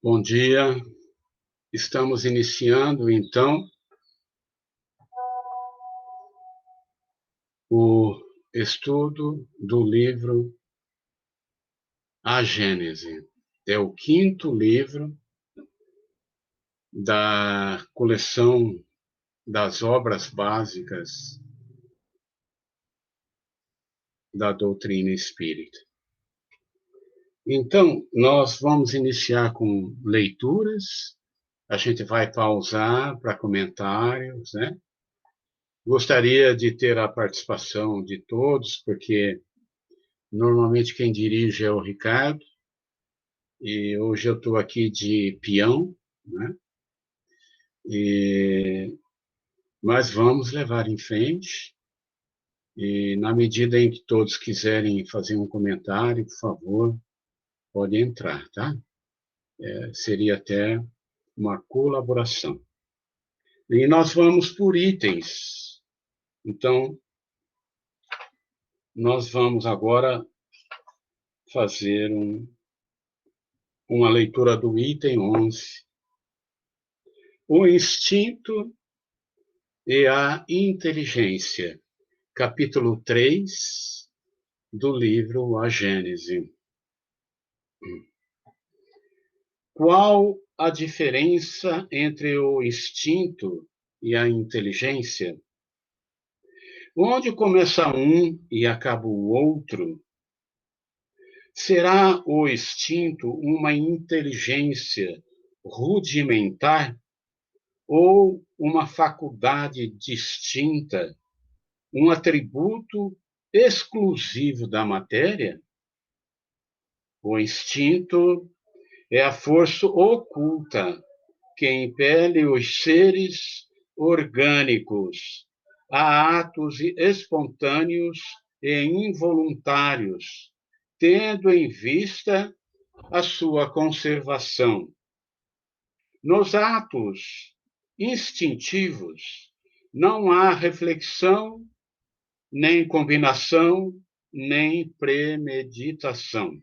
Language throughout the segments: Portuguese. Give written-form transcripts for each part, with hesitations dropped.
Bom dia, estamos iniciando, então, o estudo do livro A Gênese. É o quinto livro da coleção das obras básicas da doutrina espírita. Então, nós vamos iniciar com leituras, a gente vai pausar para comentários, né? Gostaria de ter a participação de todos, porque normalmente quem dirige é o Ricardo, e hoje eu estou aqui de peão, né? Mas vamos levar em frente, e na medida em que todos quiserem fazer um comentário, por favor, pode entrar, tá? Seria até uma colaboração. E nós vamos por itens. Então, nós vamos agora fazer uma leitura do item 11. O instinto e a inteligência. Capítulo 3 do livro A Gênese. Qual a diferença entre o instinto e a inteligência? Onde começa um e acaba o outro? Será o instinto uma inteligência rudimentar ou uma faculdade distinta, um atributo exclusivo da matéria? O instinto é a força oculta que impele os seres orgânicos a atos espontâneos e involuntários, tendo em vista a sua conservação. Nos atos instintivos não há reflexão, nem combinação, nem premeditação.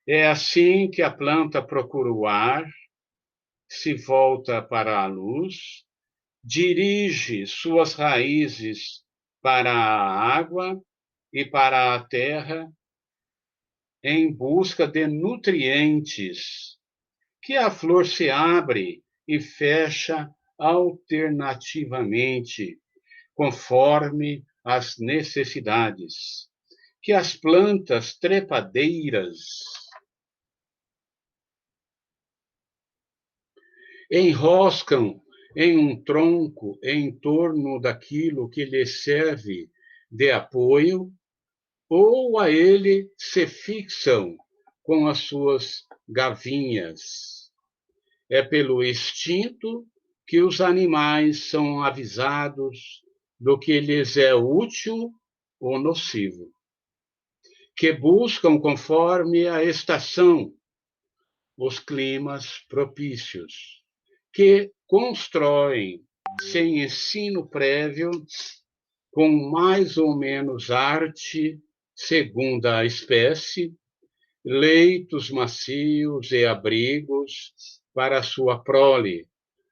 É assim que a planta procura o ar, se volta para a luz, dirige suas raízes para a água e para a terra em busca de nutrientes, que a flor se abre e fecha alternativamente, conforme as necessidades, que as plantas trepadeiras enroscam em um tronco em torno daquilo que lhes serve de apoio, ou a ele se fixam com as suas gavinhas. É pelo instinto que os animais são avisados do que lhes é útil ou nocivo, que buscam conforme a estação os climas propícios, que constroem, sem ensino prévio, com mais ou menos arte, segundo a espécie, leitos macios e abrigos para sua prole,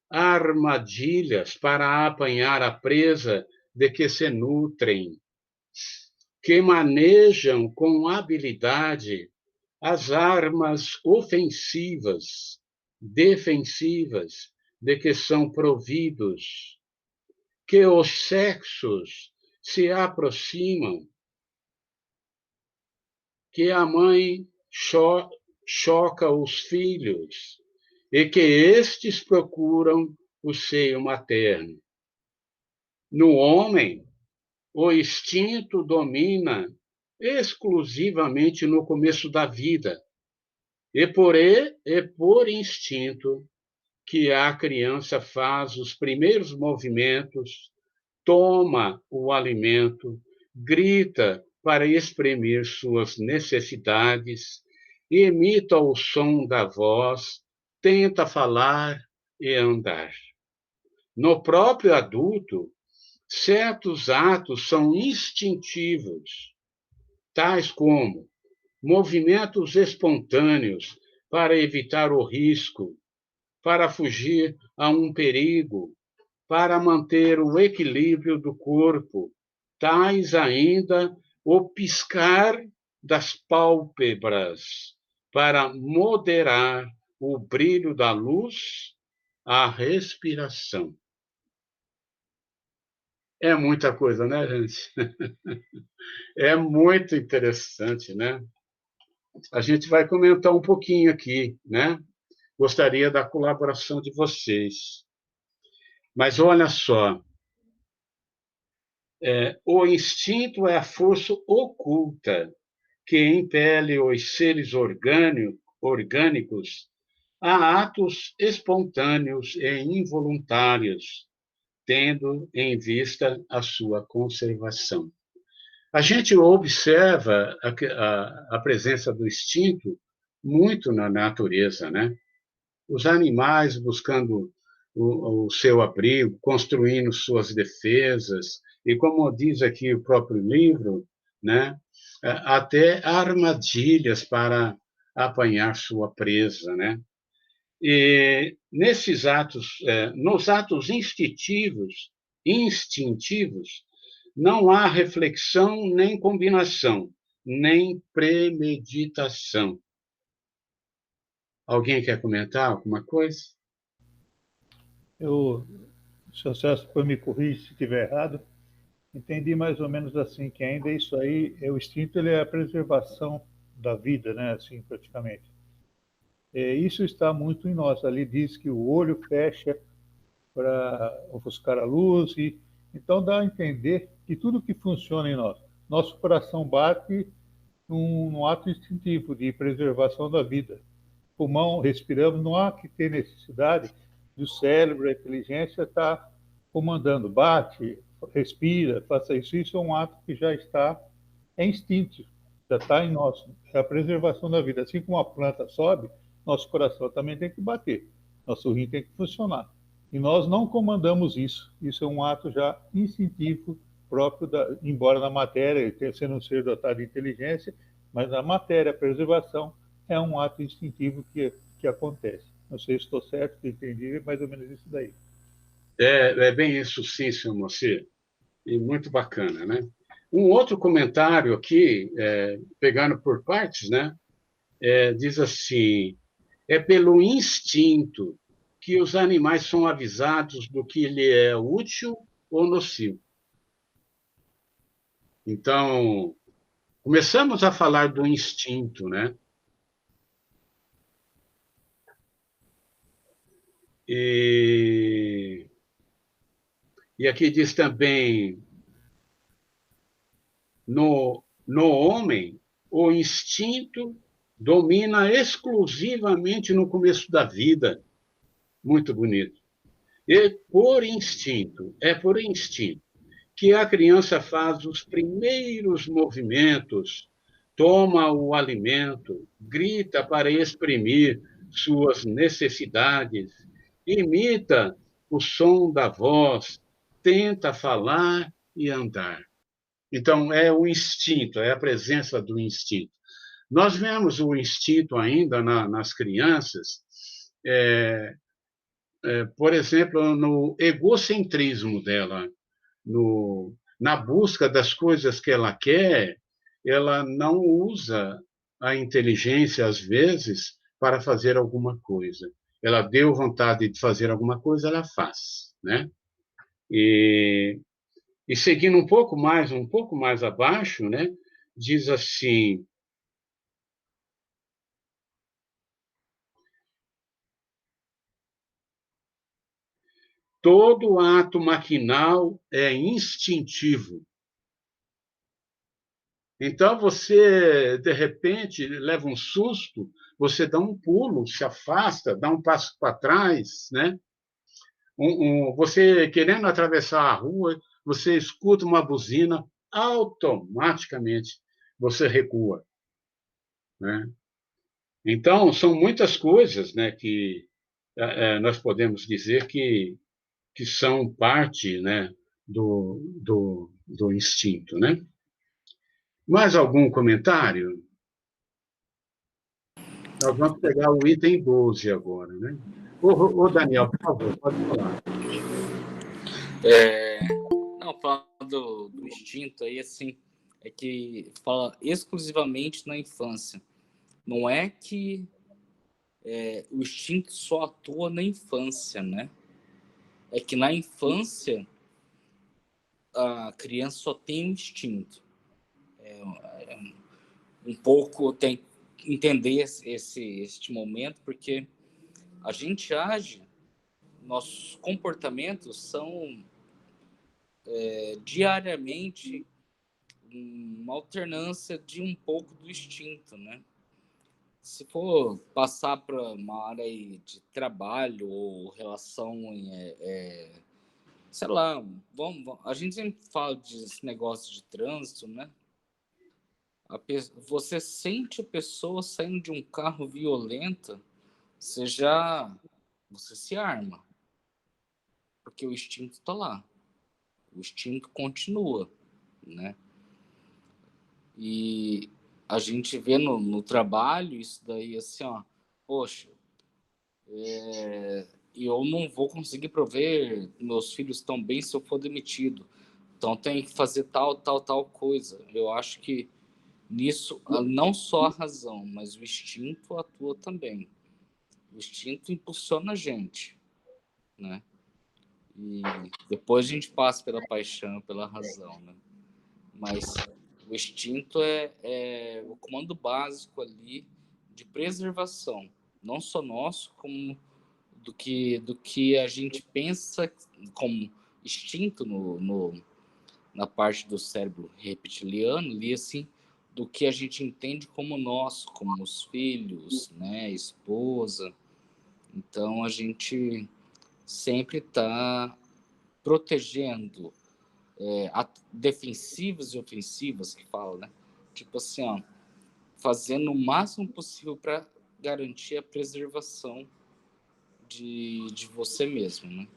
armadilhas para apanhar a presa de que se nutrem, que manejam com habilidade as armas ofensivas, defensivas, de que são providos, que os sexos se aproximam, que a mãe choca os filhos e que estes procuram o seio materno. No homem, o instinto domina exclusivamente no começo da vida, e por instinto que a criança faz os primeiros movimentos, toma o alimento, grita para exprimir suas necessidades, imita o som da voz, tenta falar e andar. No próprio adulto, certos atos são instintivos, tais como movimentos espontâneos para evitar o risco, para fugir a um perigo, para manter o equilíbrio do corpo, tais ainda o piscar das pálpebras, para moderar o brilho da luz, a respiração. É muita coisa, né, gente? É muito interessante, né? A gente vai comentar um pouquinho aqui, né? Gostaria da colaboração de vocês. Mas olha só, o instinto é a força oculta que impele os seres orgânicos a atos espontâneos e involuntários, tendo em vista a sua conservação. A gente observa a presença do instinto muito na natureza, né? Os animais buscando o seu abrigo, construindo suas defesas, e como diz aqui o próprio livro, né? Até armadilhas para apanhar sua presa, né? E nesses atos, nos atos instintivos, não há reflexão, nem combinação, nem premeditação. Alguém quer comentar alguma coisa? Eu, Seu Celso, depois me corrija se estiver errado, entendi mais ou menos assim, que ainda isso aí, o instinto ele é a preservação da vida, né, assim, praticamente. Isso está muito em nós. Ali diz que o olho fecha para ofuscar a luz, e então dá a entender que tudo que funciona em nós, nosso coração bate num ato instintivo de preservação da vida. Pulmão, respiramos, não há que ter necessidade do cérebro, a inteligência estar comandando, bate, respira, faça isso. Isso é um ato que já está, é instinto, já está em nós, é a preservação da vida. Assim como a planta sobe, nosso coração também tem que bater, nosso rim tem que funcionar. E nós não comandamos isso. Isso é um ato já instintivo próprio, embora na matéria, ele tenha sendo um ser dotado de inteligência, mas na matéria, a preservação é um ato instintivo que acontece. Não sei se estou certo, se entendi, é mais ou menos isso daí. É bem isso, sim, senhor Moacir. E muito bacana, né? Um outro comentário aqui, pegando por partes, né? Diz assim: é pelo instinto que os animais são avisados do que lhe é útil ou nocivo. Então, começamos a falar do instinto, né? E, e aqui diz também, no homem, o instinto domina exclusivamente no começo da vida. Muito bonito. E por instinto, que a criança faz os primeiros movimentos, toma o alimento, grita para exprimir suas necessidades, imita o som da voz, tenta falar e andar. Então, é o instinto, é a presença do instinto. Nós vemos o instinto ainda nas crianças, por exemplo, no egocentrismo dela, na busca das coisas que ela quer, ela não usa a inteligência, às vezes, para fazer alguma coisa. Ela deu vontade de fazer alguma coisa, ela faz, né? E, e seguindo um pouco mais abaixo, né? Diz assim: todo ato maquinal é instintivo. Então, você, de repente, leva um susto, você dá um pulo, se afasta, dá um passo para trás, né? Você querendo atravessar a rua, você escuta uma buzina, automaticamente você recua, né? Então, são muitas coisas, né, que nós podemos dizer que são parte, né, do instinto, né? Mais algum comentário? Nós vamos pegar o item 12 agora, né? Ô, Daniel, por favor, pode falar. Não, falando do instinto aí, assim, é que fala exclusivamente na infância. Não é que o instinto só atua na infância, né? É que na infância a criança só tem um instinto. Um pouco tem que entender este momento, porque a gente age, nossos comportamentos são diariamente uma alternância de um pouco do instinto, né? Se for passar para uma área aí de trabalho ou relação sei lá, a gente sempre fala desse negócio de trânsito, né? Você sente a pessoa saindo de um carro violenta, você se arma, porque o instinto está lá, o instinto continua, né? E a gente vê no trabalho isso daí assim, ó, poxa, eu não vou conseguir prover meus filhos tão bem se eu for demitido. Então tem que fazer tal coisa. Eu acho que nisso não só a razão, mas o instinto atua também. O instinto impulsiona a gente, né? E depois a gente passa pela paixão, pela razão, né? Mas o instinto é o comando básico ali de preservação, não só nosso, como do que a gente pensa como instinto na parte do cérebro reptiliano, ali assim, do que a gente entende como nosso, como os filhos, né, esposa. Então a gente sempre está protegendo defensivas e ofensivas que fala, né? Tipo assim, ó, fazendo o máximo possível para garantir a preservação de você mesmo, né?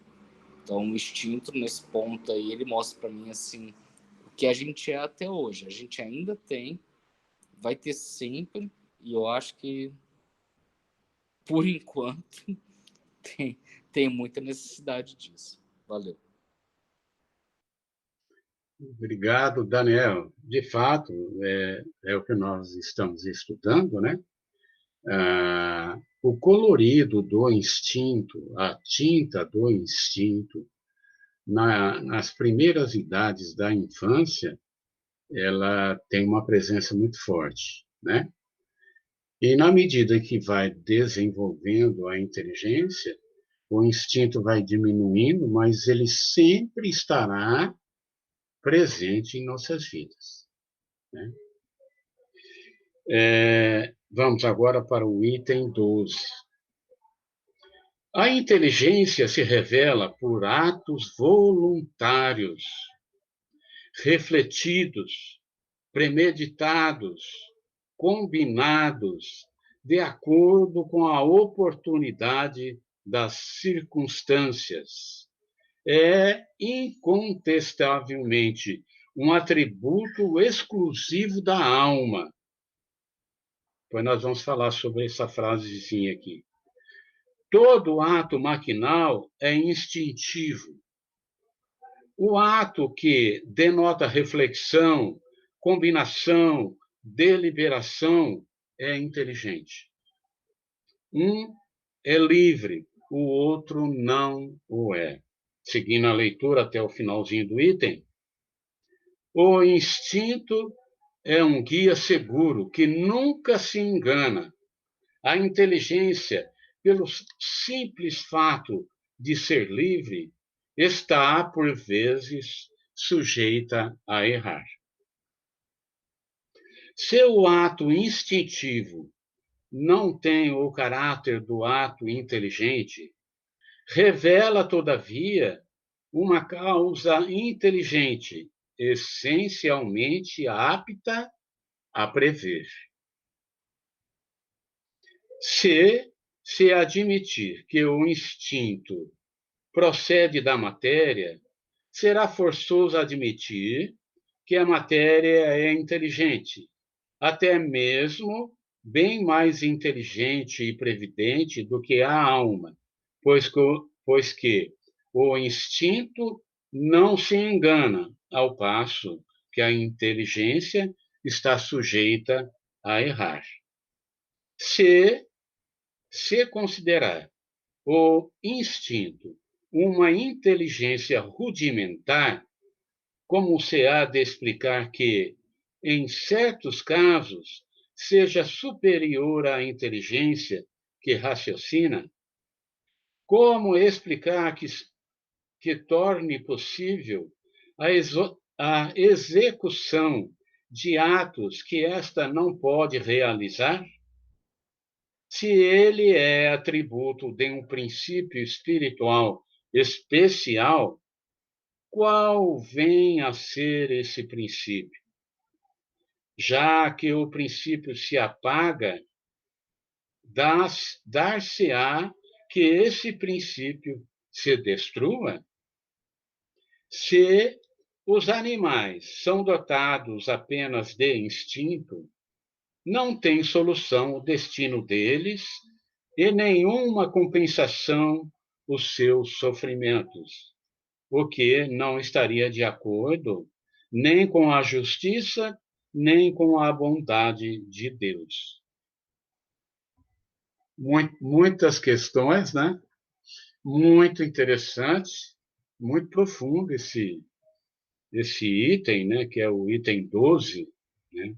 Então, o instinto, nesse ponto aí, ele mostra para mim, assim, o que a gente é até hoje. A gente ainda tem, vai ter sempre, e eu acho que, por enquanto, tem, tem muita necessidade disso. Valeu. Obrigado, Daniel. De fato, é o que nós estamos estudando, né? O colorido do instinto, a tinta do instinto, nas primeiras idades da infância, ela tem uma presença muito forte, né? E na medida que vai desenvolvendo a inteligência, o instinto vai diminuindo, mas ele sempre estará presente em nossas vidas, né? Vamos agora para o item 12. A inteligência se revela por atos voluntários, refletidos, premeditados, combinados, de acordo com a oportunidade das circunstâncias. É incontestavelmente um atributo exclusivo da alma. Pois nós vamos falar sobre essa frasezinha aqui. Todo ato maquinal é instintivo. O ato que denota reflexão, combinação, deliberação é inteligente. Um é livre, o outro não o é. Seguindo a leitura até o finalzinho do item, o instinto é um guia seguro que nunca se engana. A inteligência, pelo simples fato de ser livre, está, por vezes, sujeita a errar. Seu ato instintivo não tem o caráter do ato inteligente, revela, todavia, uma causa inteligente, essencialmente apta a prever. Se admitir que o instinto procede da matéria, será forçoso admitir que a matéria é inteligente, até mesmo bem mais inteligente e previdente do que a alma, pois que o instinto não se engana, ao passo que a inteligência está sujeita a errar. Se considerar o instinto uma inteligência rudimentar, como se há de explicar que, em certos casos, seja superior à inteligência que raciocina? Como explicar que torne possível a execução de atos que esta não pode realizar? Se ele é atributo de um princípio espiritual especial, qual vem a ser esse princípio? Já que o princípio se apaga, dar-se-á que esse princípio se destrua? Se os animais são dotados apenas de instinto, não tem solução o destino deles e nenhuma compensação os seus sofrimentos, o que não estaria de acordo nem com a justiça, nem com a bondade de Deus. Muitas questões, né? Muito interessante, muito profundo esse item, né? Que é o item 12, né?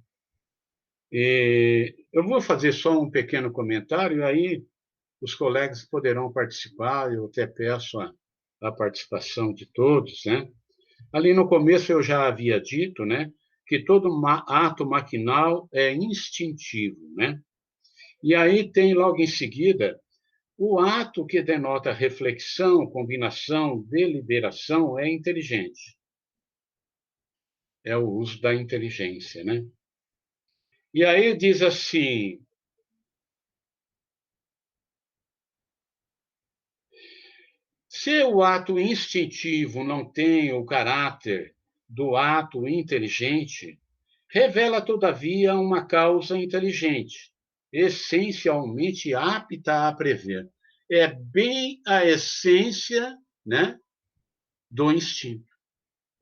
E eu vou fazer só um pequeno comentário, aí os colegas poderão participar, eu até peço a participação de todos, né? Ali no começo eu já havia dito, né, que todo ato maquinal é instintivo, né? E aí tem logo em seguida o ato que denota reflexão, combinação, deliberação é inteligente. É o uso da inteligência, né? E aí diz assim: se o ato instintivo não tem o caráter do ato inteligente, revela, todavia, uma causa inteligente, essencialmente apta a prever. É bem a essência, né, do instinto.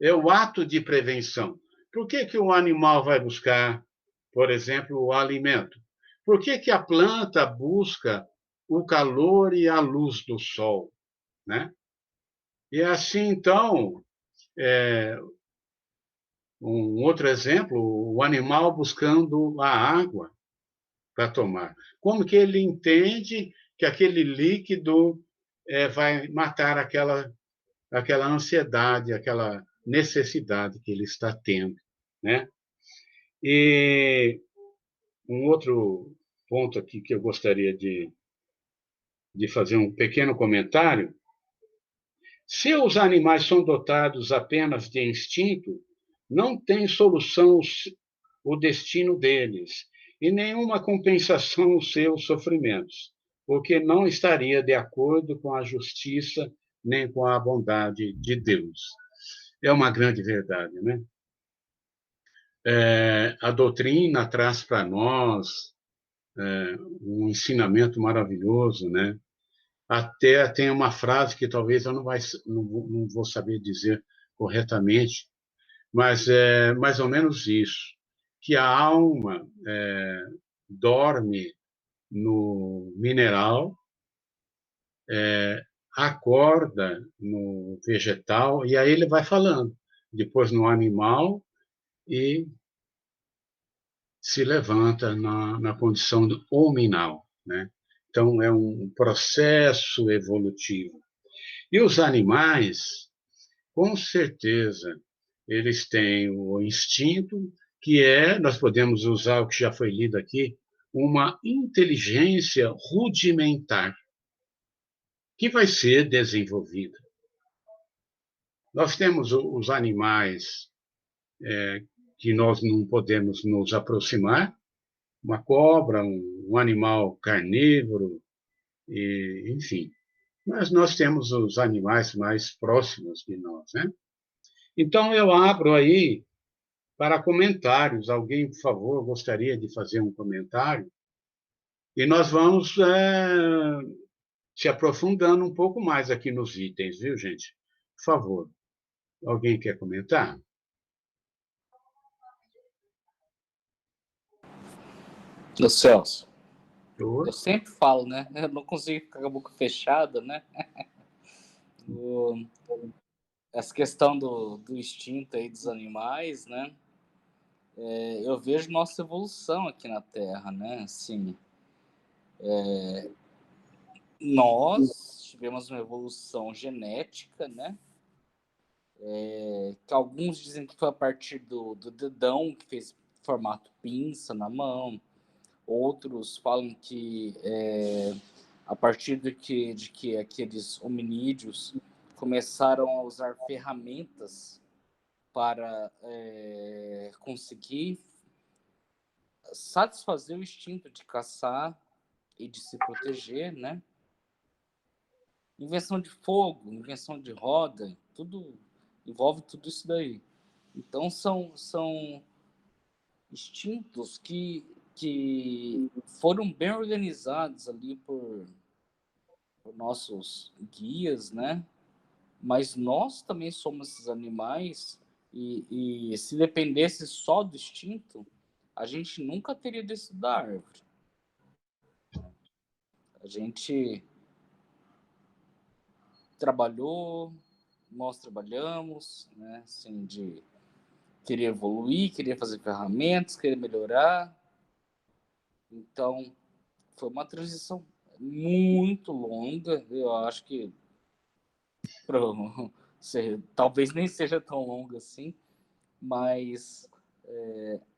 É o ato de prevenção. Por que o animal vai buscar, por exemplo, o alimento? Por que a planta busca o calor e a luz do sol, né? E assim, então, um outro exemplo, o animal buscando a água para tomar. Como que ele entende que aquele líquido vai matar aquela ansiedade, aquela necessidade que ele está tendo, né? E um outro ponto aqui que eu gostaria de fazer um pequeno comentário: se os animais são dotados apenas de instinto, não tem solução o destino deles e nenhuma compensação os seus sofrimentos, porque não estaria de acordo com a justiça nem com a bondade de Deus. É uma grande verdade, né? A doutrina traz para nós um ensinamento maravilhoso, né? Até tem uma frase que talvez eu não vou saber dizer corretamente, mas é mais ou menos isso, que a alma dorme no mineral, acorda no vegetal, e aí ele vai falando, depois no animal, e se levanta na condição do hominal, né? Então, é um processo evolutivo. E os animais, com certeza, eles têm o instinto, que nós podemos usar o que já foi lido aqui, uma inteligência rudimentar, que vai ser desenvolvida. Nós temos os animais que nós não podemos nos aproximar, uma cobra, um animal carnívoro, enfim. Mas nós temos os animais mais próximos de nós, né? Então, eu abro aí para comentários. Alguém, por favor, gostaria de fazer um comentário? E nós vamos se aprofundando um pouco mais aqui nos itens, viu, gente? Por favor, alguém quer comentar? Ô, Celso, Eu? eu sempre falo, né? Eu não consigo ficar com a boca fechada, né? Essa questão do instinto aí dos animais, né? Eu vejo nossa evolução aqui na Terra, né? Assim, nós tivemos uma evolução genética, né? Que alguns dizem que foi a partir do dedão, que fez formato pinça na mão. Outros falam que a partir de que aqueles hominídeos começaram a usar ferramentas para conseguir satisfazer o instinto de caçar e de se proteger, né? Invenção de fogo, invenção de roda, tudo envolve tudo isso daí. Então são instintos que foram bem organizados ali por nossos guias, né? Mas nós também somos esses animais e se dependesse só do instinto, a gente nunca teria descido da árvore. A gente trabalhou, nós trabalhamos, né? Assim, de querer evoluir, querer fazer ferramentas, querer melhorar. Então, foi uma transição muito longa. Eu acho que talvez nem seja tão longa assim, mas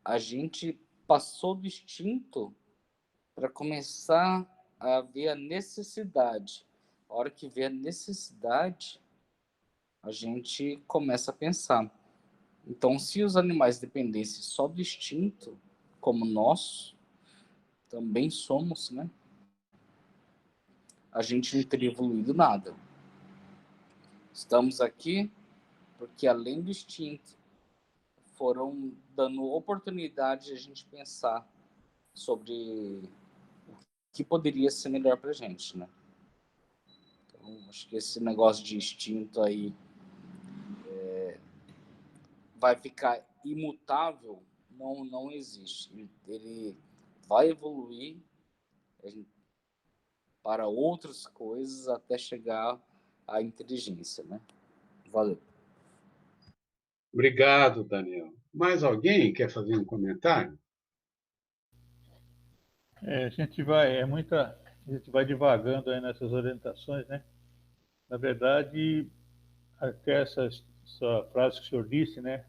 a gente passou do instinto para começar a ver a necessidade. A hora que vê a necessidade, a gente começa a pensar. Então, se os animais dependessem só do instinto, como nós também somos, né? A gente não teria evoluído nada. Estamos aqui porque, além do instinto, foram dando oportunidade de a gente pensar sobre o que poderia ser melhor para a gente, né? Então, acho que esse negócio de instinto aí vai ficar imutável, não existe. Ele vai evoluir para outras coisas até chegar à inteligência, né? Valeu. Obrigado, Daniel. Mais alguém quer fazer um comentário? A gente vai divagando aí nessas orientações, né? Na verdade, até essa frase que o senhor disse, né?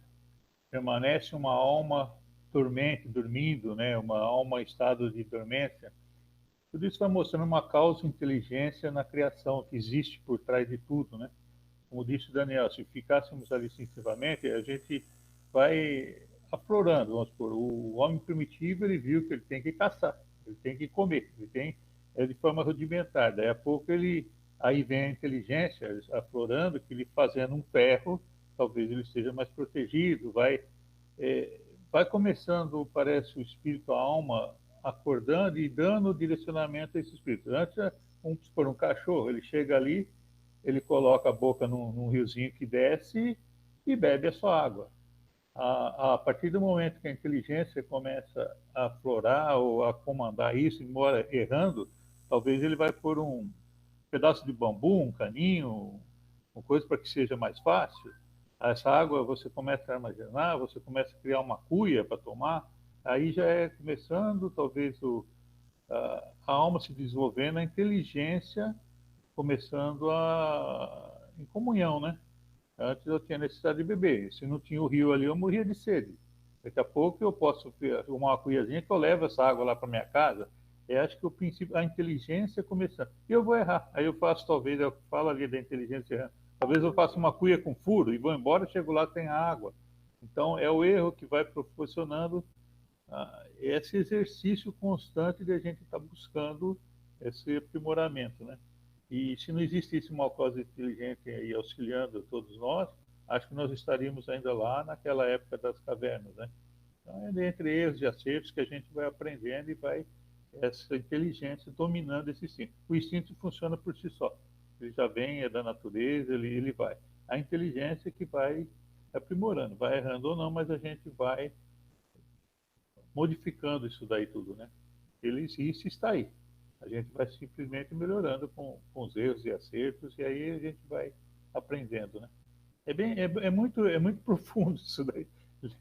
Permanece uma alma dormente, dormindo, né? Uma alma em estado de dormência. Tudo isso vai mostrando uma causa inteligência na criação que existe por trás de tudo, né? Como disse o Daniel, se ficássemos ali extensivamente, a gente vai aflorando, vamos supor. O homem primitivo, ele viu que ele tem que caçar, ele tem que comer, de forma rudimentar. Daí a pouco aí vem a inteligência aflorando, que ele fazendo um ferro, talvez ele esteja mais protegido, vai começando, parece, o espírito, a alma, acordando e dando direcionamento a esse espírito. Antes, vamos supor, um cachorro, ele chega ali, ele coloca a boca num riozinho que desce e bebe a sua água. A partir do momento que a inteligência começa a aflorar ou a comandar isso, embora errando, talvez ele vai pôr um pedaço de bambu, um caninho, uma coisa para que seja mais fácil. Essa água você começa a armazenar, você começa a criar uma cuia para tomar, aí já é começando talvez a alma se desenvolvendo, a inteligência começando em comunhão, né? Antes eu tinha necessidade de beber. Se não tinha o rio ali, eu morria de sede. Daqui a pouco eu posso arrumar uma cuiazinha que eu levo essa água lá para minha casa. Eu acho que o princípio, a inteligência começando. E eu vou errar. Aí eu faço, talvez, eu falo ali da inteligência errando. Talvez eu faça uma cuia com furo e vou embora, chego lá, tem água. Então é o erro que vai proporcionando esse exercício constante de a gente estar buscando esse aprimoramento, né? E se não existisse uma causa inteligente aí auxiliando todos nós, acho que nós estaríamos ainda lá naquela época das cavernas, né? Então é entre erros e acertos que a gente vai aprendendo e vai essa inteligência dominando esse instinto. O instinto funciona por si só. Ele já vem, é da natureza, ele vai. A inteligência que vai aprimorando, vai errando ou não, mas a gente vai modificando isso daí tudo, né? Ele existe e está aí. A gente vai simplesmente melhorando com os erros e acertos, e aí a gente vai aprendendo, né? É muito profundo isso daí.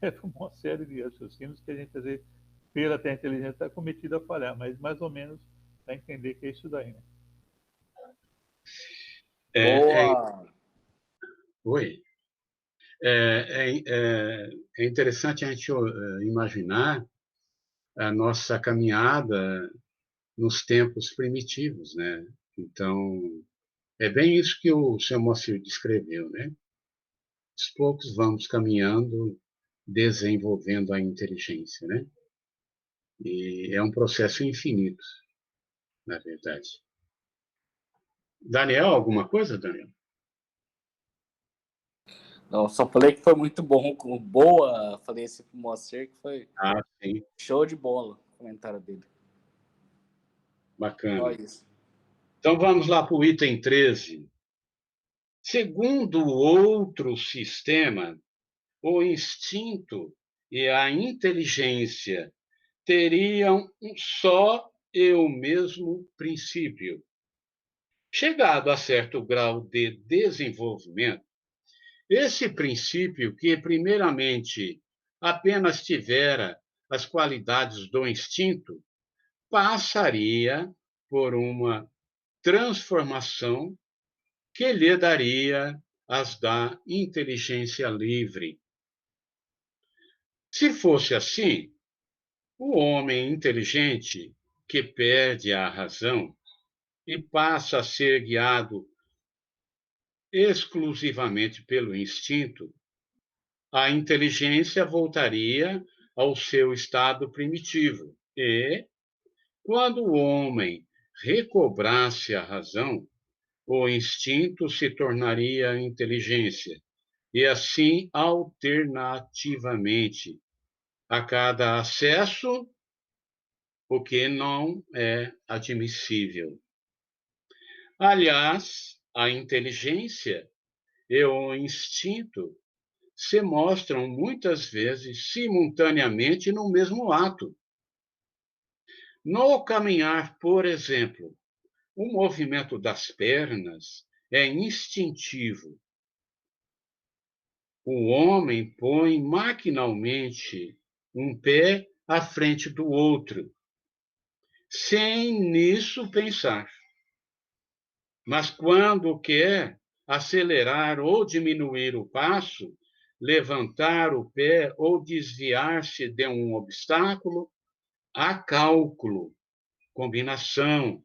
Leva uma série de raciocínios que a gente, às vezes, pela até inteligência, está cometido a falhar, mas mais ou menos para entender que é isso daí, né? É, é, Boa! oi. É interessante a gente imaginar a nossa caminhada nos tempos primitivos, né? Então, é bem isso que o seu Moacir descreveu, né? Aos poucos vamos caminhando, desenvolvendo a inteligência, né? E é um processo infinito, na verdade. Daniel, alguma coisa, Daniel? Não, só falei que foi muito bom, boa. Falei assim pro Moacir que foi Ah, sim, show de bola o comentário dele. Só bacana. isso. Então vamos lá para o item 13. Segundo outro sistema, o instinto e a inteligência teriam um só e o mesmo princípio. Chegado a certo grau de desenvolvimento, esse princípio, que primeiramente apenas tivera as qualidades do instinto, passaria por uma transformação que lhe daria as da inteligência livre. Se fosse assim, o homem inteligente que perde a razão e passa a ser guiado exclusivamente pelo instinto, a inteligência voltaria ao seu estado primitivo e, quando o homem recobrasse a razão, o instinto se tornaria inteligência, e assim alternativamente, a cada acesso, o que não é admissível. Aliás, a inteligência e o instinto se mostram muitas vezes simultaneamente no mesmo ato. No caminhar, por exemplo, o movimento das pernas é instintivo. O homem põe maquinalmente um pé à frente do outro, sem nisso pensar. Mas quando quer acelerar ou diminuir o passo, levantar o pé ou desviar-se de um obstáculo, há cálculo, combinação.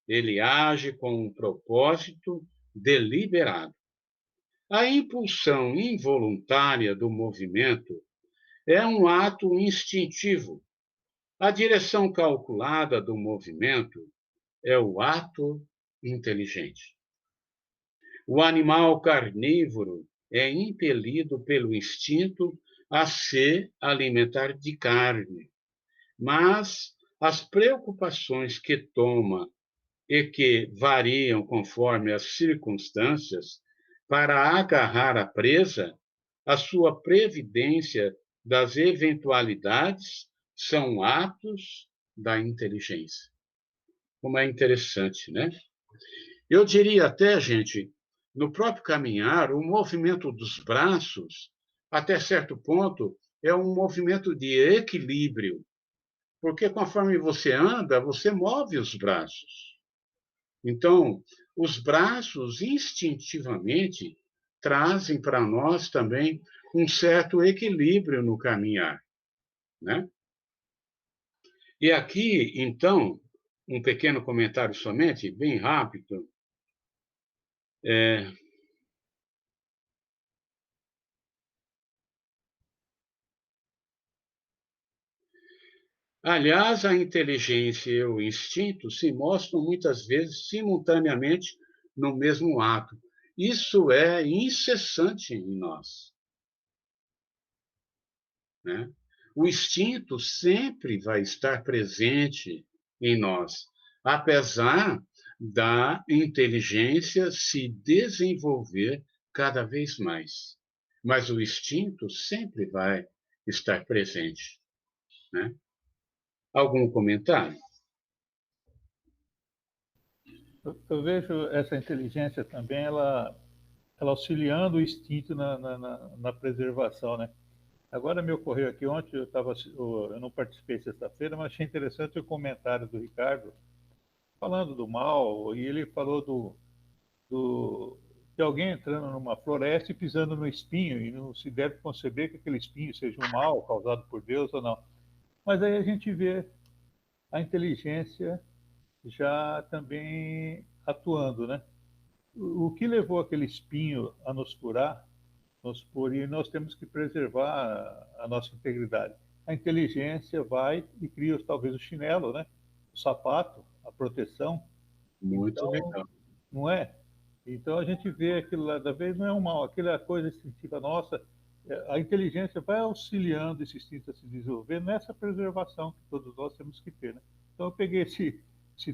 Ele age com um propósito deliberado. A impulsão involuntária do movimento é um ato instintivo. A direção calculada do movimento é o ato inteligente. O animal carnívoro é impelido pelo instinto a se alimentar de carne, mas as preocupações que toma e que variam conforme as circunstâncias para agarrar a presa, a sua previdência das eventualidades são atos da inteligência. Como é interessante, né? Eu diria até, gente, no próprio caminhar, o movimento dos braços, até certo ponto, é um movimento de equilíbrio, porque conforme você anda, você move os braços. Então, os braços instintivamente trazem para nós também um certo equilíbrio no caminhar, né? E aqui, então, um pequeno comentário somente, bem rápido. É, Aliás, a inteligência e o instinto se mostram muitas vezes simultaneamente no mesmo ato. Isso é incessante em nós, né? O instinto sempre vai estar presente em nós, apesar da inteligência se desenvolver cada vez mais. Mas o instinto sempre vai estar presente, né? Algum comentário? Eu vejo essa inteligência também, ela auxiliando o instinto na preservação, né? Agora me ocorreu aqui, ontem eu não participei sexta-feira, mas achei interessante o comentário do Ricardo, falando do mal, e ele falou de alguém entrando numa floresta e pisando no espinho, e não se deve conceber que aquele espinho seja um mal causado por Deus ou não. Mas aí a gente vê a inteligência já também atuando, né? O que levou aquele espinho a nos furar, e nós temos que preservar a nossa integridade. A inteligência vai e cria talvez o chinelo, né? O sapato, a proteção. Muito Então, legal. não é? Então a gente vê aquilo lá, da vez não é um mal, aquilo é a coisa instintiva nossa. A inteligência vai auxiliando esse instinto a se desenvolver nessa preservação que todos nós temos que ter, né? Então eu peguei esse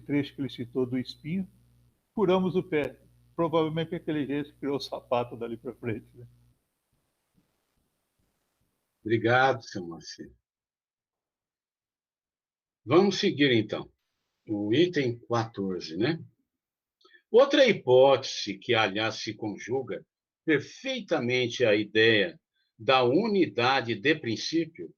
trecho que ele citou do espinho, furamos o pé. Provavelmente a inteligência criou o sapato dali para frente, né? Obrigado, seu Marcelo. Vamos seguir, então. O item 14, né? Outra hipótese que, aliás, se conjuga perfeitamente à ideia da unidade de princípio,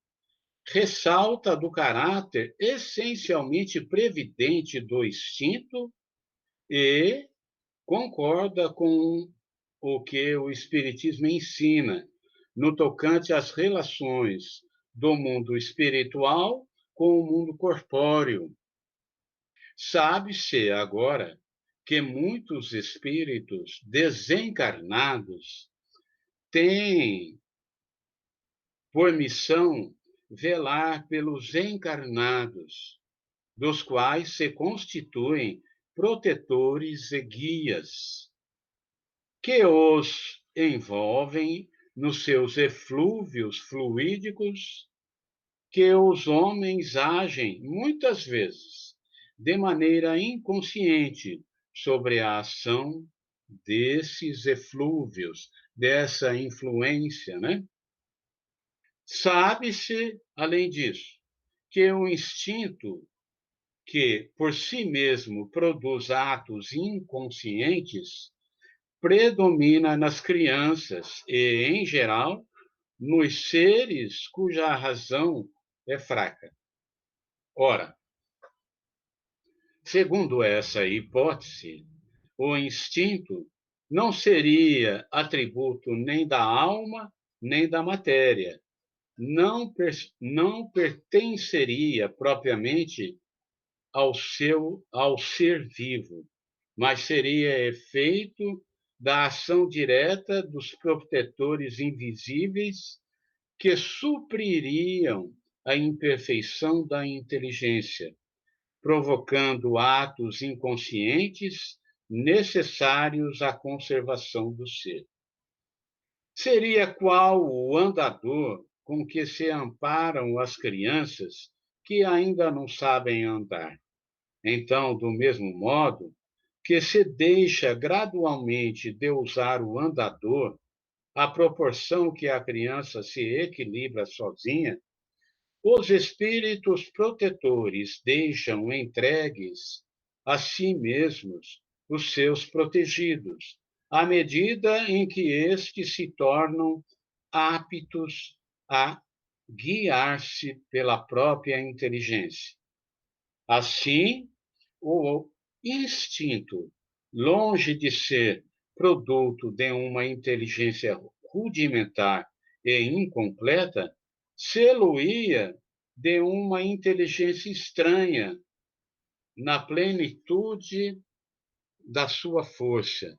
ressalta do caráter essencialmente previdente do instinto e concorda com o que o Espiritismo ensina no tocante às relações do mundo espiritual com o mundo corpóreo. Sabe-se agora que muitos espíritos desencarnados têm por missão velar pelos encarnados, dos quais se constituem protetores e guias, que os envolvem nos seus eflúvios fluídicos, que os homens agem, muitas vezes, de maneira inconsciente sobre a ação desses eflúvios, dessa influência, né? Sabe-se, além disso, que o instinto que, por si mesmo, produz atos inconscientes, predomina nas crianças e, em geral, nos seres cuja razão é fraca. Ora, segundo essa hipótese, o instinto não seria atributo nem da alma, nem da matéria. Não pertenceria propriamente ao ser vivo, mas seria efeito da ação direta dos protetores invisíveis que supririam a imperfeição da inteligência, provocando atos inconscientes necessários à conservação do ser. Seria qual o andador com que se amparam as crianças que ainda não sabem andar. Então, do mesmo modo que se deixa gradualmente de usar o andador, à proporção que a criança se equilibra sozinha, os espíritos protetores deixam entregues a si mesmos os seus protegidos, à medida em que estes se tornam aptos a guiar-se pela própria inteligência. Assim, o instinto, longe de ser produto de uma inteligência rudimentar e incompleta, se-lo-ia de uma inteligência estranha, na plenitude da sua força,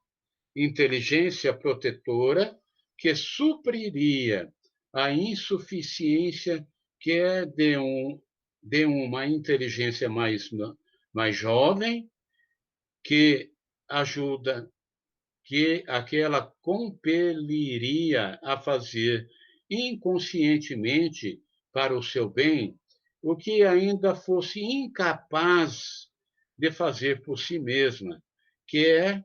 inteligência protetora que supriria a insuficiência que é de uma inteligência mais jovem, que ajuda, que aquela compeliria a fazer inconscientemente para o seu bem o que ainda fosse incapaz de fazer por si mesma, que é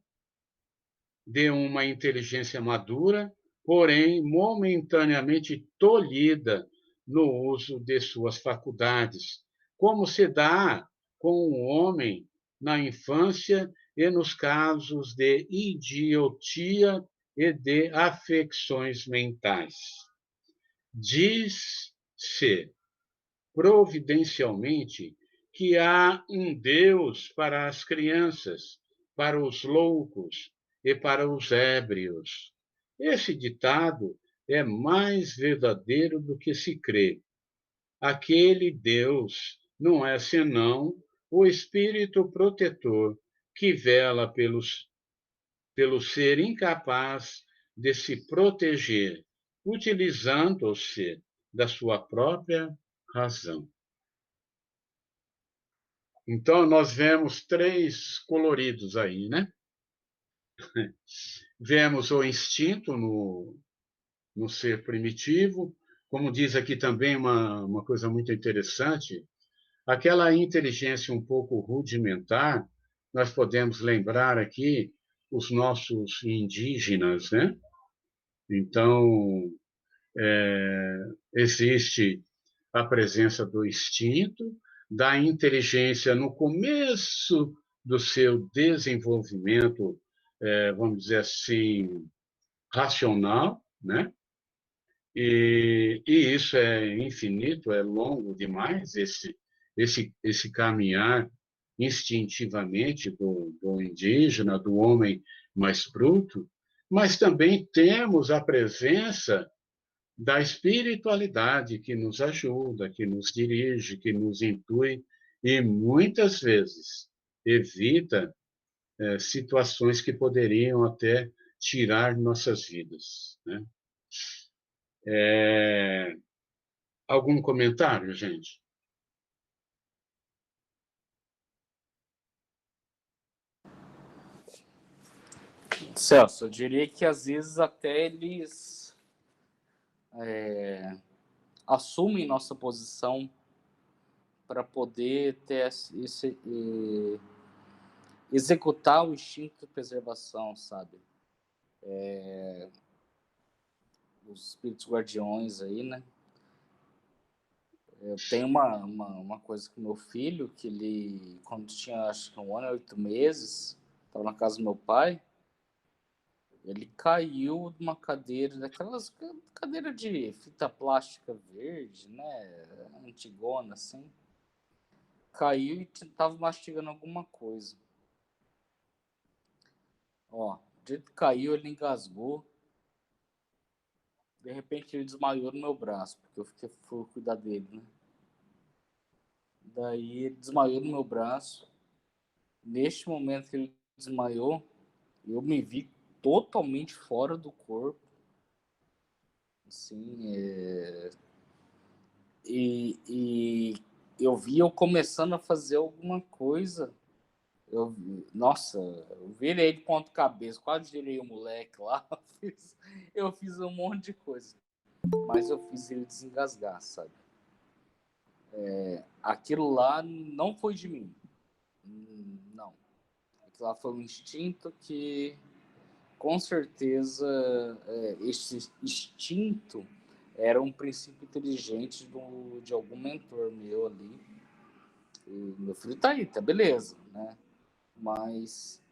de uma inteligência madura, porém momentaneamente tolhida no uso de suas faculdades, como se dá com o homem na infância e nos casos de idiotia e de afecções mentais. Diz-se providencialmente que há um Deus para as crianças, para os loucos e para os ébrios. Esse ditado é mais verdadeiro do que se crê. Aquele Deus não é senão o Espírito protetor que vela pelo ser incapaz de se proteger, utilizando-se da sua própria razão. Então, nós vemos três coloridos aí, né? Vemos o instinto no ser primitivo, como diz aqui também uma coisa muito interessante, aquela inteligência um pouco rudimentar, nós podemos lembrar aqui os nossos indígenas, né? Então, existe a presença do instinto, da inteligência no começo do seu desenvolvimento, vamos dizer assim, racional, né? E isso é infinito, é longo demais, esse caminhar instintivamente do indígena, do homem mais bruto, mas também temos a presença da espiritualidade que nos ajuda, que nos dirige, que nos intui e muitas vezes evita situações que poderiam até tirar nossas vidas, né? Algum comentário, gente? Celso, eu diria que às vezes até eles assumem nossa posição para poder ter executar o instinto de preservação, sabe? Os espíritos guardiões aí, né? Eu tenho uma coisa com meu filho, que ele, quando tinha acho que 1 ano e 8 meses, estava na casa do meu pai, ele caiu de uma cadeira, daquelas cadeira de fita plástica verde, né? Antigona, assim. Caiu e estava mastigando alguma coisa. Ó, do jeito que caiu, ele engasgou. De repente ele desmaiou no meu braço, porque eu fui cuidar dele, né? Daí ele desmaiou no meu braço. Neste momento que ele desmaiou, eu me vi totalmente fora do corpo. Assim, e eu vi eu começando a fazer alguma coisa. Nossa, eu virei de ponta cabeça, quase virei o moleque lá. Eu fiz um monte de coisa. Mas eu fiz ele desengasgar, sabe? Aquilo lá não foi de mim. Não. Aquilo lá foi um instinto que, com certeza, esse instinto era um princípio inteligente de algum mentor meu ali. E meu filho tá aí, tá beleza, né? Mas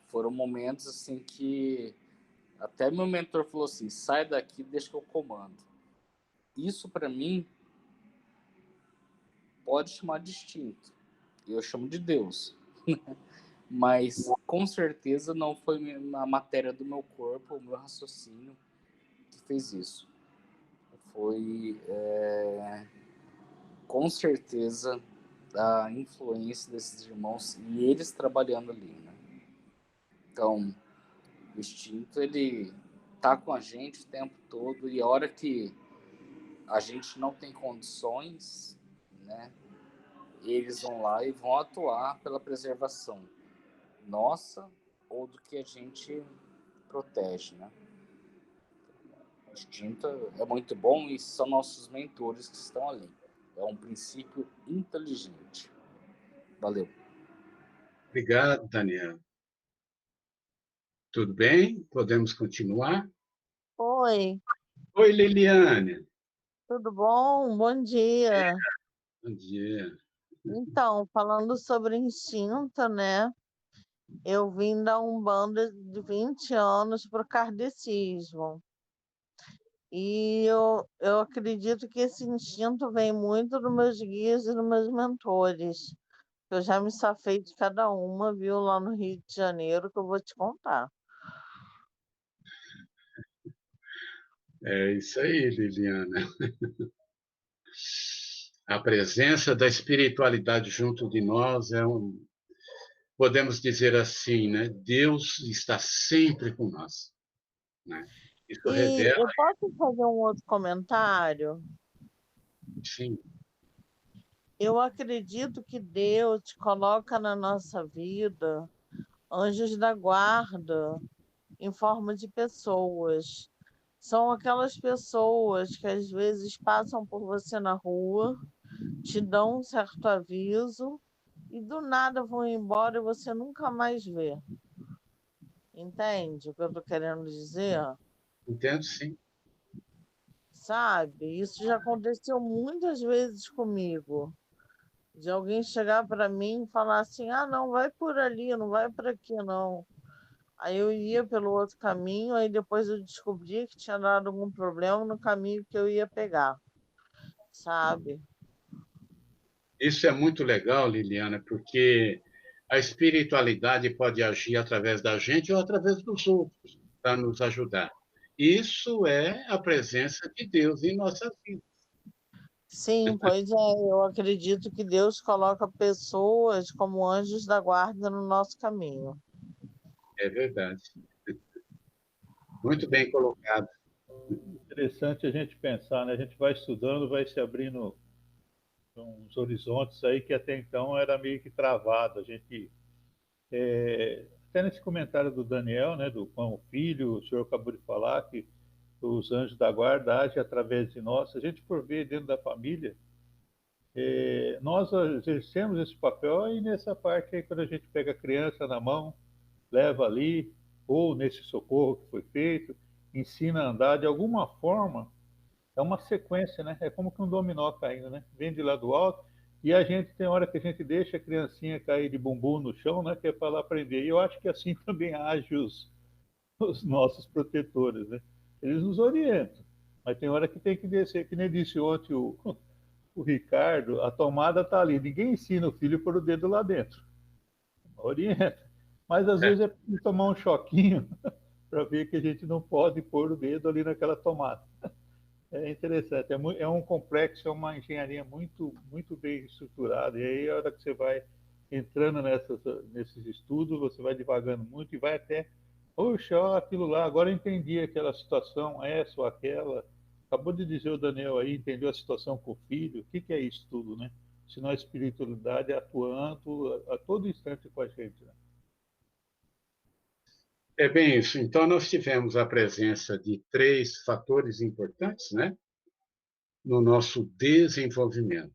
foram momentos assim que até meu mentor falou assim: sai daqui, deixa que eu comando. Isso para mim pode chamar de instinto. Eu chamo de Deus. Mas com certeza não foi a matéria do meu corpo, o meu raciocínio que fez isso. Foi com certeza a influência desses irmãos e eles trabalhando ali, né? Então, o instinto, ele tá com a gente o tempo todo e a hora que a gente não tem condições, né? Eles vão lá e vão atuar pela preservação nossa ou do que a gente protege, né? O instinto é muito bom e são nossos mentores que estão ali. É um princípio inteligente. Valeu. Obrigado, Daniel. Tudo bem? Podemos continuar? Oi, Oi, Liliane. tudo bom? Bom dia. Bom dia. Então, falando sobre instinto, né? Eu vim da Umbanda de 20 anos para o kardecismo. E eu acredito que esse instinto vem muito dos meus guias e dos meus mentores. Eu já me safei de cada uma, viu, lá no Rio de Janeiro, que eu vou te contar. É isso aí, Liliana. A presença da espiritualidade junto de nós podemos dizer assim, né? Deus está sempre com nós, né? Isso E revela, eu posso fazer um outro comentário? sim, Eu acredito que Deus coloca na nossa vida anjos da guarda em forma de pessoas. São aquelas pessoas que às vezes passam por você na rua, te dão um certo aviso e do nada vão embora e você nunca mais vê. Entende o que eu estou querendo dizer? entendo, sim. Sabe? Isso já aconteceu muitas vezes comigo. De alguém chegar para mim e falar assim: ah, não, vai por ali, não vai por aqui, não. Aí eu ia pelo outro caminho, aí depois eu descobri que tinha dado algum problema no caminho que eu ia pegar, sabe? Isso é muito legal, Liliana, porque a espiritualidade pode agir através da gente ou através dos outros para nos ajudar. Isso é a presença de Deus em nossas vidas. Sim, pois é, eu acredito que Deus coloca pessoas como anjos da guarda no nosso caminho. É verdade. Muito bem colocado. Interessante a gente pensar, né? A gente vai estudando, vai se abrindo uns horizontes aí que até então era meio que travado. A gente, até nesse comentário do Daniel, né, do Pão Filho, o senhor acabou de falar que os anjos da guarda agem através de nós. Se a gente for ver dentro da família, nós exercemos esse papel e nessa parte aí, quando a gente pega a criança na mão, leva ali, ou nesse socorro que foi feito, ensina a andar de alguma forma, é uma sequência, né? É como que um dominó caindo, né? Vem de lá do alto e a gente tem hora que a gente deixa a criancinha cair de bumbum no chão, né? Que é para ela aprender. E eu acho que assim também age os nossos protetores, né? Eles nos orientam, mas tem hora que tem que descer, que nem disse ontem o Ricardo, a tomada está ali. Ninguém ensina o filho a pôr o dedo lá dentro. Orienta. Mas às É, vezes é preciso tomar um choquinho para ver que a gente não pode pôr o dedo ali naquela tomada. É interessante, é um complexo, é uma engenharia muito bem estruturada. E aí, a hora que você vai entrando nesses estudos, você vai divagando muito e vai até, poxa, ó, aquilo lá, agora eu entendi aquela situação, essa ou aquela. Acabou de dizer o Daniel aí, entendeu a situação com o filho. O que é isso tudo, né? Senão a espiritualidade atuando a todo instante com a gente, né? é bem isso. Então, nós tivemos a presença de três fatores importantes, né, no nosso desenvolvimento: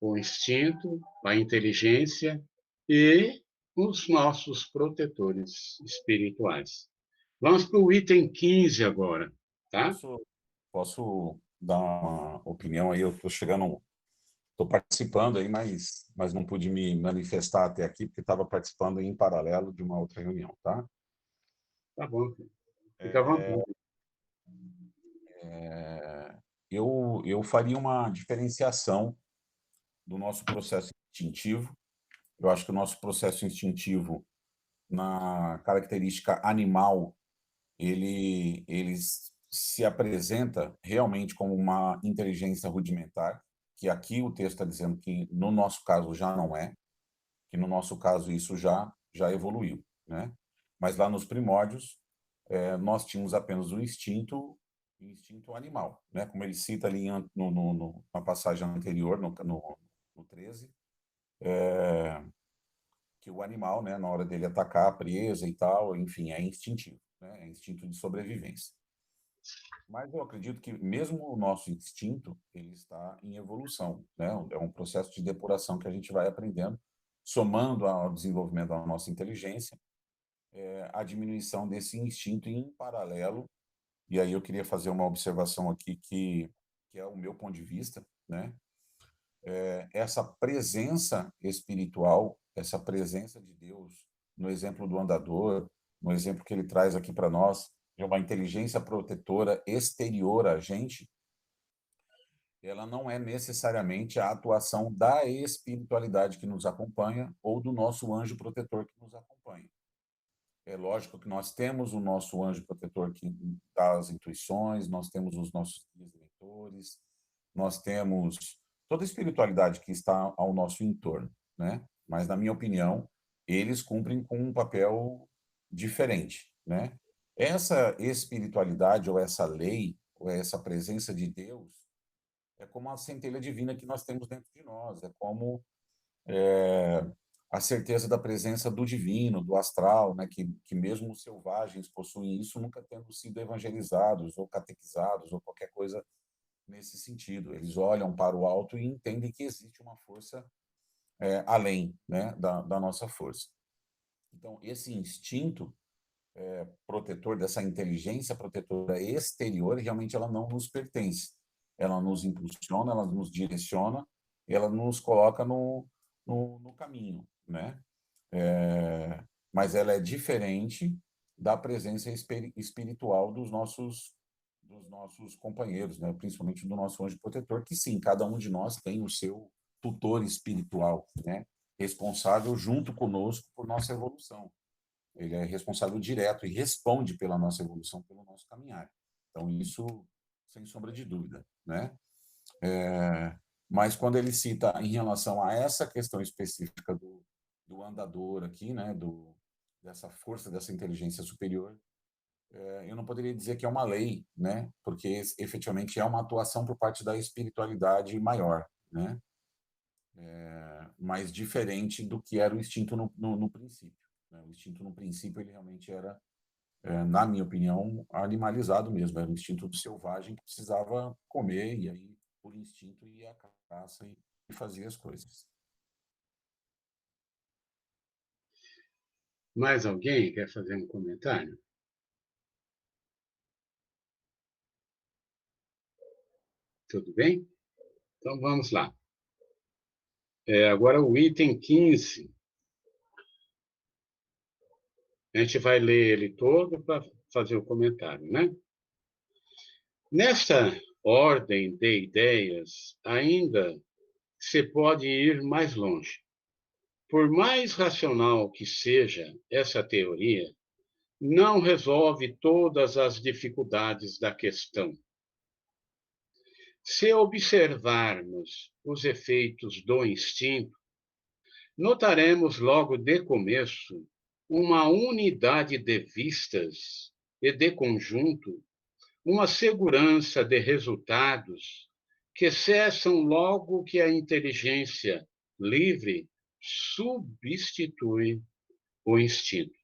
o instinto, a inteligência e os nossos protetores espirituais. Vamos para o item 15 agora, tá? Posso dar uma opinião aí? Eu estou participando aí, mas não pude me manifestar até aqui, porque estava participando em paralelo de uma outra reunião, tá? Tá bom, fica à vontade. Eu faria uma diferenciação do nosso processo instintivo. Eu acho que o nosso processo instintivo, na característica animal, ele se apresenta realmente como uma inteligência rudimentar, que aqui o texto está dizendo que no nosso caso já não é, que no nosso caso isso já evoluiu, né? Mas lá nos primórdios, nós tínhamos apenas o instinto animal, né? Como ele cita ali na passagem anterior, no 13, que o animal, né, na hora dele atacar a presa e tal, enfim, é instintivo, né? É instinto de sobrevivência. Mas eu acredito que mesmo o nosso instinto, ele está em evolução, né? É um processo de depuração que a gente vai aprendendo, somando ao desenvolvimento da nossa inteligência, a diminuição desse instinto em paralelo. E aí eu queria fazer uma observação aqui que é o meu ponto de vista, né? Essa presença espiritual, essa presença de Deus, no exemplo do andador, no exemplo que ele traz aqui para nós, de uma inteligência protetora exterior a gente, ela não é necessariamente a atuação da espiritualidade que nos acompanha ou do nosso anjo protetor que nos acompanha. É lógico que nós temos o nosso anjo protetor que dá as intuições, nós temos os nossos guias leitores, nós temos toda a espiritualidade que está ao nosso entorno, né? Mas, na minha opinião, eles cumprem com um papel diferente, né? Essa espiritualidade ou essa lei ou essa presença de Deus é como a centelha divina que nós temos dentro de nós, é como a certeza da presença do divino, do astral, né? Que mesmo os selvagens possuem isso, nunca tendo sido evangelizados ou catequizados ou qualquer coisa nesse sentido. Eles olham para o alto e entendem que existe uma força além, né, da nossa força. Então, esse instinto protetor, dessa inteligência protetora exterior, realmente ela não nos pertence. Ela nos impulsiona, ela nos direciona, ela nos coloca no caminho, né? Mas ela é diferente da presença espiritual dos nossos companheiros, né? Principalmente do nosso anjo protetor, que sim, cada um de nós tem o seu tutor espiritual, né? Responsável junto conosco por nossa evolução. Ele é responsável direto e responde pela nossa evolução, pelo nosso caminhar. Então, isso, sem sombra de dúvida, né? Mas quando ele cita em relação a essa questão específica do andador aqui, né? Dessa força, dessa inteligência superior, eu não poderia dizer que é uma lei, né? Porque efetivamente é uma atuação por parte da espiritualidade maior, né? Mas diferente do que era o instinto no princípio, né? O instinto no princípio ele realmente era, na minha opinião, animalizado mesmo, era um instinto do selvagem que precisava comer e aí por instinto ia à caça e fazia as coisas. Mais alguém quer fazer um comentário? Tudo bem? Então vamos lá. Agora o item 15. A gente vai ler ele todo para fazer o comentário, né? Nesta ordem de ideias, ainda se pode ir mais longe. Por mais racional que seja essa teoria, não resolve todas as dificuldades da questão. Se observarmos os efeitos do instinto, notaremos logo de começo uma unidade de vistas e de conjunto, uma segurança de resultados que cessam logo que a inteligência livre substitui o instinto.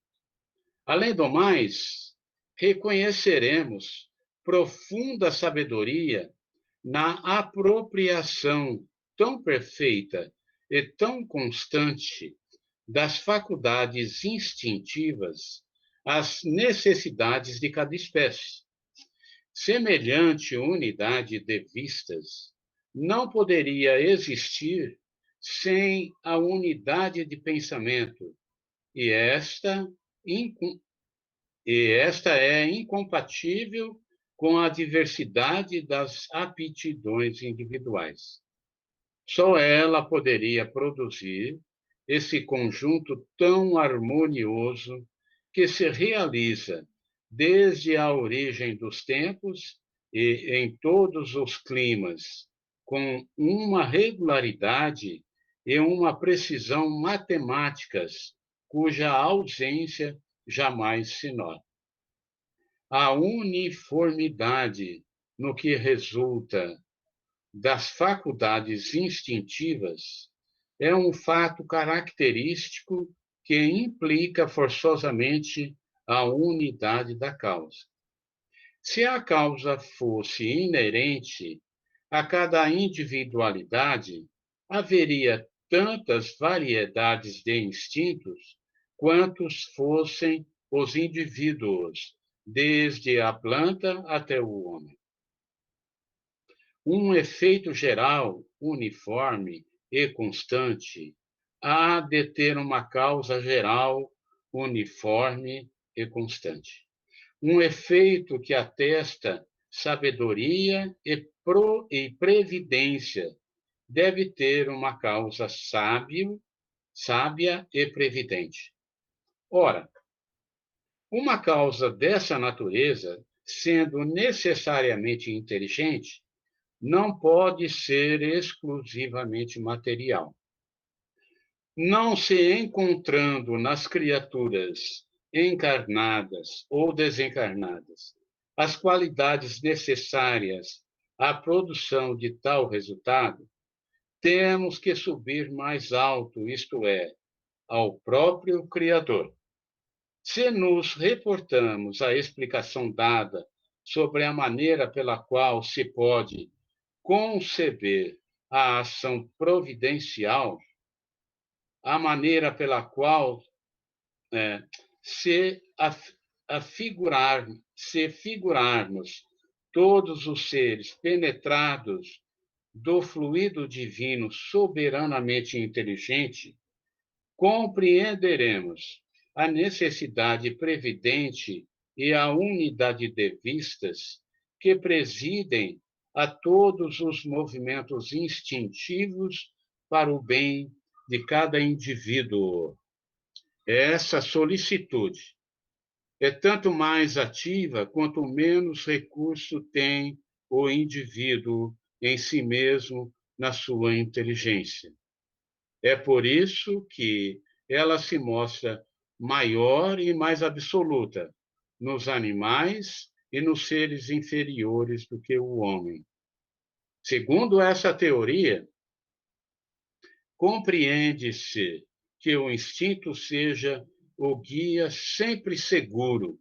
Além do mais, reconheceremos profunda sabedoria na apropriação tão perfeita e tão constante das faculdades instintivas às necessidades de cada espécie. Semelhante unidade de vistas não poderia existir sem a unidade de pensamento, e esta é incompatível com a diversidade das aptidões individuais. Só ela poderia produzir esse conjunto tão harmonioso que se realiza desde a origem dos tempos e em todos os climas, com uma regularidade e uma precisão matemáticas cuja ausência jamais se nota. A uniformidade no que resulta das faculdades instintivas é um fato característico que implica forçosamente a unidade da causa. Se a causa fosse inerente a cada individualidade, haveria tantas variedades de instintos quantos fossem os indivíduos, desde a planta até o homem. Um efeito geral, uniforme e constante, há de ter uma causa geral, uniforme e constante. Um efeito que atesta sabedoria e previdência deve ter uma causa sábia e previdente. Ora, uma causa dessa natureza, sendo necessariamente inteligente, não pode ser exclusivamente material. Não se encontrando nas criaturas encarnadas ou desencarnadas as qualidades necessárias à produção de tal resultado, temos que subir mais alto, isto é, ao próprio Criador. Se nos reportamos à explicação dada sobre a maneira pela qual se pode conceber a ação providencial, a maneira pela qual se figurarmos todos os seres penetrados do fluido divino soberanamente inteligente, compreenderemos a necessidade previdente e a unidade de vistas que presidem a todos os movimentos instintivos para o bem de cada indivíduo. Essa solicitude é tanto mais ativa quanto menos recurso tem o indivíduo em si mesmo na sua inteligência. É por isso que ela se mostra maior e mais absoluta nos animais e nos seres inferiores do que o homem. Segundo essa teoria, compreende-se que o instinto seja o guia sempre seguro.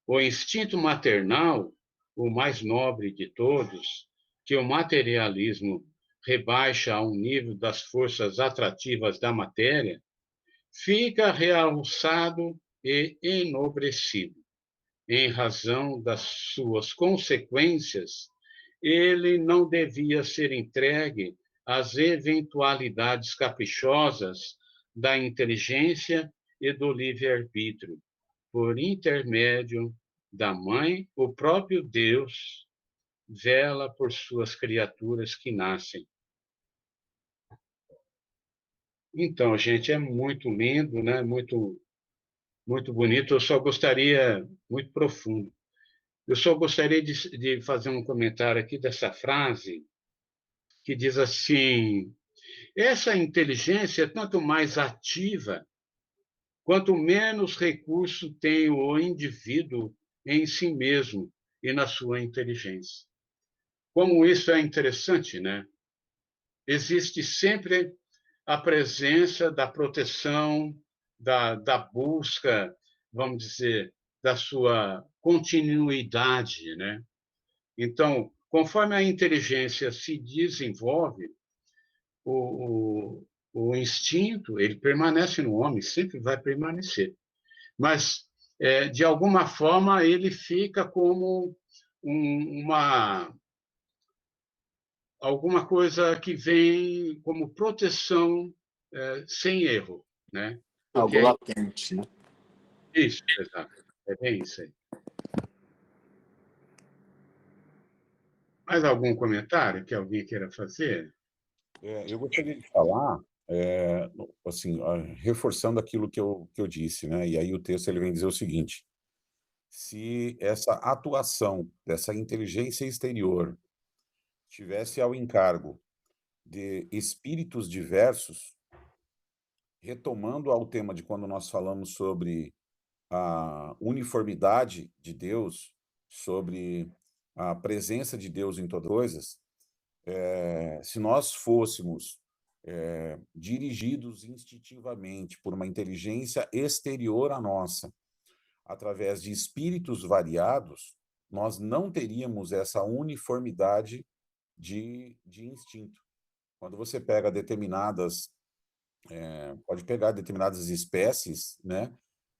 O instinto maternal, o mais nobre de todos, que o materialismo rebaixa ao nível das forças atrativas da matéria, fica realçado e enobrecido. Em razão das suas consequências, ele não devia ser entregue às eventualidades caprichosas da inteligência e do livre-arbítrio. Por intermédio da mãe, o próprio Deus vela por suas criaturas que nascem. Então, gente, é muito lindo, né? Muito bonito. Eu só gostaria, muito profundo. Eu só gostaria de fazer um comentário aqui dessa frase que diz assim: essa inteligência é tanto mais ativa quanto menos recurso tem o indivíduo em si mesmo e na sua inteligência. Como isso é interessante, né? Existe sempre a presença da proteção, da busca, vamos dizer, da sua continuidade, né? Então, conforme a inteligência se desenvolve, o instinto, ele permanece no homem, sempre vai permanecer. Mas, de alguma forma, ele fica como alguma coisa que vem como proteção sem erro, né? Algo latente, né? Isso, exato. É bem isso aí. Mais algum comentário que alguém queira fazer? Eu gostaria de falar, assim, reforçando aquilo que eu disse, né? E aí o texto ele vem dizer o seguinte: se essa atuação dessa inteligência exterior tivesse ao encargo de espíritos diversos, retomando ao tema de quando nós falamos sobre a uniformidade de Deus, sobre a presença de Deus em todas as coisas, se nós fôssemos dirigidos instintivamente por uma inteligência exterior à nossa, através de espíritos variados, nós não teríamos essa uniformidade de instinto. Quando você pega pode pegar determinadas espécies, né?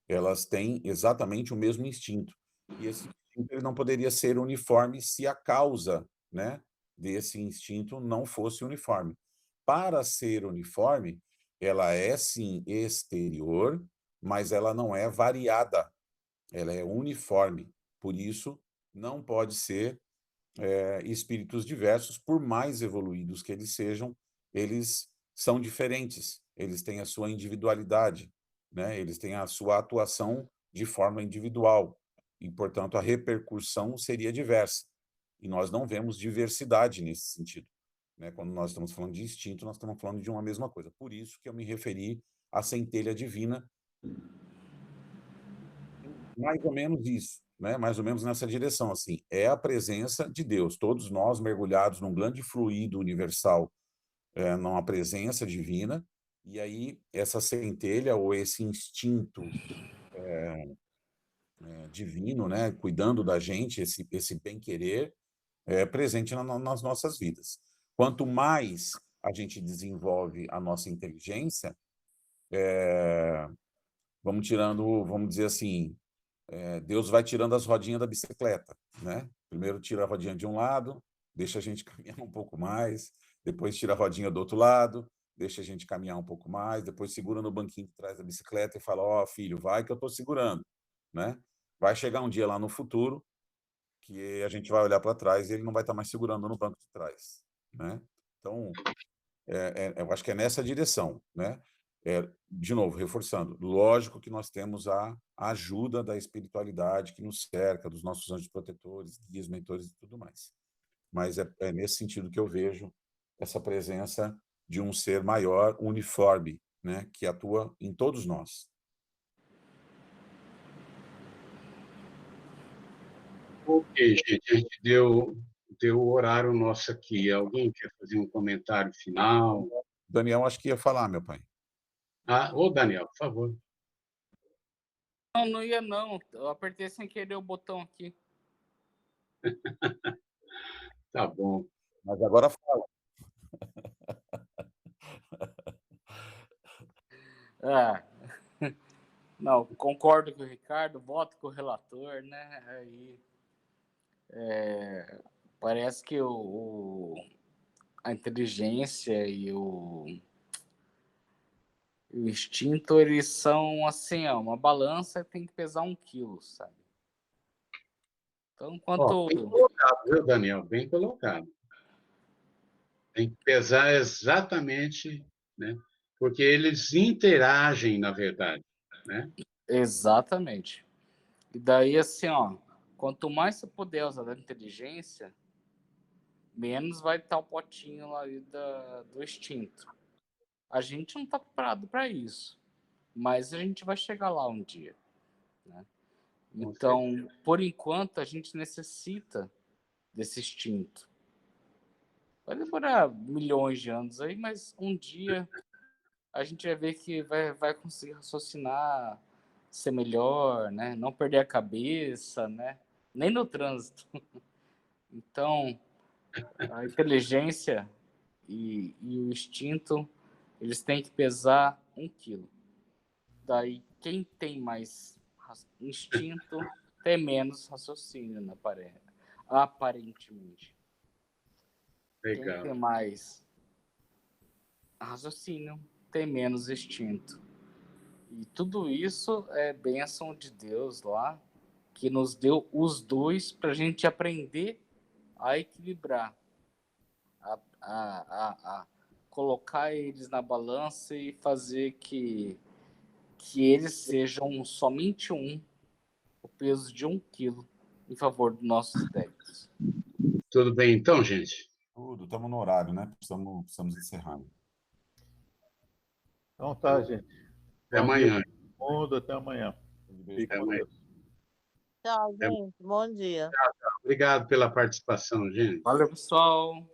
Elas têm exatamente o mesmo instinto. E esse instinto ele não poderia ser uniforme se a causa, né, desse instinto não fosse uniforme. Para ser uniforme, ela é sim exterior, mas ela não é variada. Ela é uniforme. Por isso, não pode ser espíritos diversos, por mais evoluídos que eles são diferentes, eles têm a sua individualidade, né? Eles têm a sua atuação de forma individual, e, portanto, a repercussão seria diversa. E nós não vemos diversidade nesse sentido, né? Quando nós estamos falando de instinto, nós estamos falando de uma mesma coisa. Por isso que eu me referi à centelha divina, mais ou menos isso, né? Mais ou menos nessa direção, assim, é a presença de Deus, todos nós mergulhados num grande fluido universal, numa presença divina, e aí essa centelha ou esse instinto divino, né, cuidando da gente, esse bem-querer, presente nas nossas vidas. Quanto mais a gente desenvolve a nossa inteligência, vamos dizer assim, Deus vai tirando as rodinhas da bicicleta, né? Primeiro tira a rodinha de um lado, deixa a gente caminhar um pouco mais, depois tira a rodinha do outro lado, deixa a gente caminhar um pouco mais, depois segura no banquinho de trás da bicicleta e fala, ó, filho, vai que eu estou segurando, né? Vai chegar um dia lá no futuro que a gente vai olhar para trás e ele não vai estar mais segurando no banco de trás, né? Então, eu acho que é nessa direção, né? De novo, reforçando, lógico que nós temos a ajuda da espiritualidade que nos cerca, dos nossos anjos protetores, guias, mentores e tudo mais. Mas é nesse sentido que eu vejo essa presença de um ser maior, uniforme, né? Que atua em todos nós. Ok, gente, a gente deu o horário nosso aqui. Alguém quer fazer um comentário final? Daniel, acho que ia falar, meu pai. Ô, Daniel, por favor. Não, não ia não. Eu apertei sem querer o botão aqui. Tá bom. Mas agora fala. Não, concordo com o Ricardo, voto com o relator, né? Aí parece que a inteligência e o instinto, eles são assim, ó, uma balança tem que pesar 1 quilo, sabe? Então, Bem colocado, viu, Daniel? Bem colocado. Tem que pesar exatamente, né? Porque eles interagem, na verdade, né? Exatamente. E daí, assim, ó, quanto mais você puder usar da inteligência, menos vai estar o potinho lá do instinto. A gente não está preparado para isso, mas a gente vai chegar lá um dia, né? Então, por enquanto, a gente necessita desse instinto. Vai demorar milhões de anos aí, mas um dia a gente vai ver que vai conseguir raciocinar, ser melhor, né? Não perder a cabeça, né? Nem no trânsito. Então, a inteligência e o instinto, eles têm que pesar 1 quilo. Daí, quem tem mais instinto tem menos raciocínio, né? Aparentemente. Quem Legal. tem mais raciocínio tem menos instinto. E tudo isso é bênção de Deus lá, que nos deu os dois para a gente aprender a equilibrar, a colocar eles na balança e fazer que eles sejam somente o peso de 1 quilo em favor dos nossos débitos. Tudo bem, então, gente? Tudo, estamos no horário, né? Precisamos encerrar. Então tá, gente. Até Bom dia amanhã. para todo mundo, até amanhã. Fique Até com amanhã. Deus. Tchau, gente. Bom dia. Obrigado pela participação, gente. Valeu, pessoal!